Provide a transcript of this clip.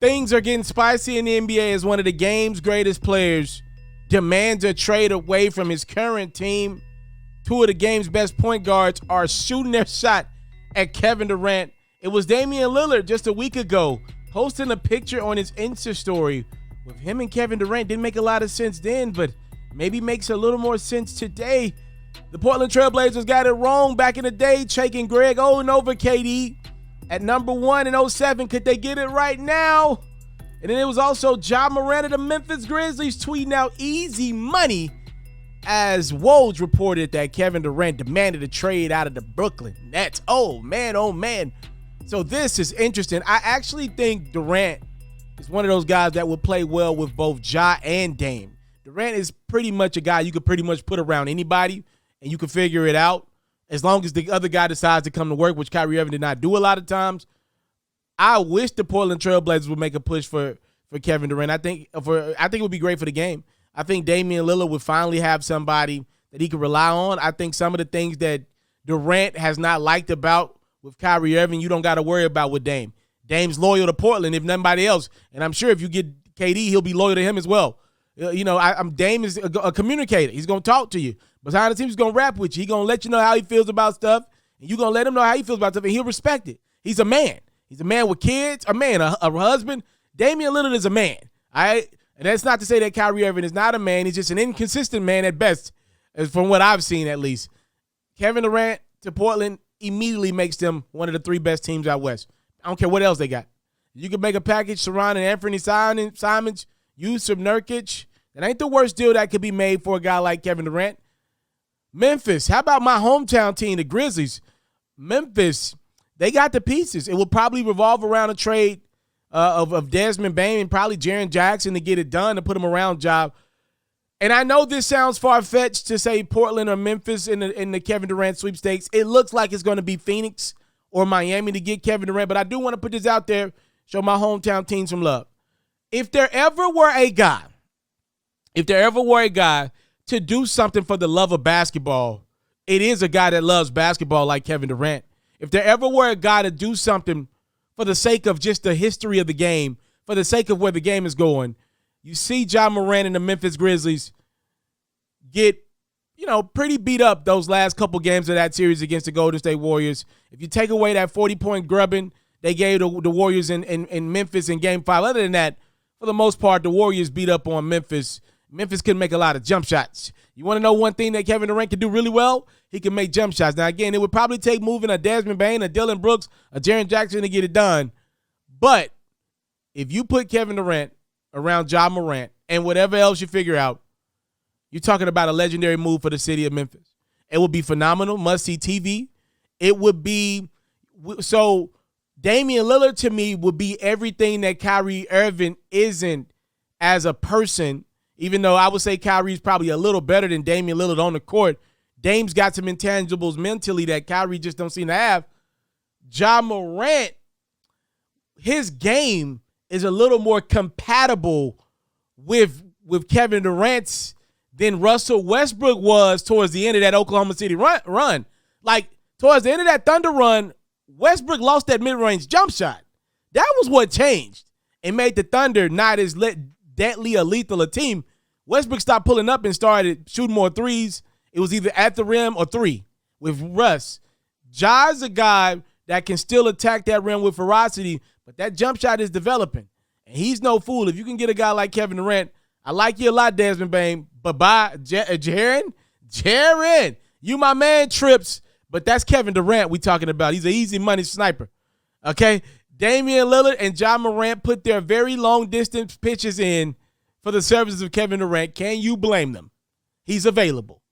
Things are getting spicy in the NBA as one of the game's greatest players demands a trade away from his current team. Two of the game's best point guards are shooting their shot at Kevin Durant. It was Damian Lillard just a week ago posting a picture on his Insta story with him and Kevin Durant. Didn't make a lot of sense then, but maybe makes a little more sense today. The Portland Trail Blazers got it wrong back in the day, taking Greg Oden over KD at number 1 in 07. Could they get it right now? And then it was also Ja Morant of the Memphis Grizzlies tweeting out easy money as Woj reported that Kevin Durant demanded a trade out of the Brooklyn Nets. Oh, man, oh, man. So this is interesting. I actually think Durant is one of those guys that would play well with both Ja and Dame. Durant is pretty much a guy you could pretty much put around anybody, and you can figure it out as long as the other guy decides to come to work, which Kyrie Irving did not do a lot of times. I wish the Portland Trail Blazers would make a push for Kevin Durant. I think it would be great for the game. I think Damian Lillard would finally have somebody that he could rely on. I think some of the things that Durant has not liked about with Kyrie Irving, you don't got to worry about with Dame. Dame's loyal to Portland, if nobody else. And I'm sure if you get KD, he'll be loyal to him as well. Dame is a communicator. He's going to talk to you. Behind the scenes, he's going to rap with you. He's going to let you know how he feels about stuff, and you're going to let him know how he feels about stuff, and he'll respect it. He's a man. He's a man with kids, a husband. Damian Lillard is a man, all right? And that's not to say that Kyrie Irving is not a man. He's just an inconsistent man at best, from what I've seen at least. Kevin Durant to Portland immediately makes them one of the 3 best teams out west. I don't care what else they got. You can make a package surrounding Anthony Simons, Yusuf Nurkic. That ain't the worst deal that could be made for a guy like Kevin Durant. Memphis, how about my hometown team, the Grizzlies? Memphis, they got the pieces. It will probably revolve around a trade of Desmond Bane and probably Jaren Jackson to get it done, to put him around job. And I know this sounds far-fetched to say Portland or Memphis in the Kevin Durant sweepstakes. It looks like it's going to be Phoenix or Miami to get Kevin Durant, but I do want to put this out there, show my hometown team some love. If there ever were a guy to do something for the love of basketball, it is a guy that loves basketball like Kevin Durant. If there ever were a guy to do something for the sake of just the history of the game, for the sake of where the game is going, you see Ja Morant and the Memphis Grizzlies get, pretty beat up those last couple games of that series against the Golden State Warriors. If you take away that 40-point grubbing they gave the Warriors in Memphis in Game 5, other than that, for the most part, the Warriors beat up on Memphis. Memphis couldn't make a lot of jump shots. You want to know one thing that Kevin Durant can do really well? He can make jump shots. Now, again, it would probably take moving a Desmond Bane, a Dillon Brooks, a Jaren Jackson to get it done. But if you put Kevin Durant around Ja Morant and whatever else you figure out, you're talking about a legendary move for the city of Memphis. It would be phenomenal, must-see TV. It would be – so Damian Lillard to me would be everything that Kyrie Irving isn't as a person. Even though I would say Kyrie's probably a little better than Damian Lillard on the court, Dame's got some intangibles mentally that Kyrie just don't seem to have. Ja Morant, his game is a little more compatible with Kevin Durant's than Russell Westbrook was towards the end of that Oklahoma City run. Like, towards the end of that Thunder run, Westbrook lost that mid-range jump shot. That was what changed and made the Thunder not as deadly a lethal a team. Westbrook stopped pulling up and started shooting more threes. It was either at the rim or 3 with Russ. Ja's a guy that can still attack that rim with ferocity, but that jump shot is developing. And he's no fool. If you can get a guy like Kevin Durant, I like you a lot, Desmond Bane, but bye, Jaren, you my man, Trips, but that's Kevin Durant we talking about. He's an easy money sniper, okay? Damian Lillard and Ja Morant put their very long-distance pitches in for the services of Kevin Durant. Can you blame them? He's available.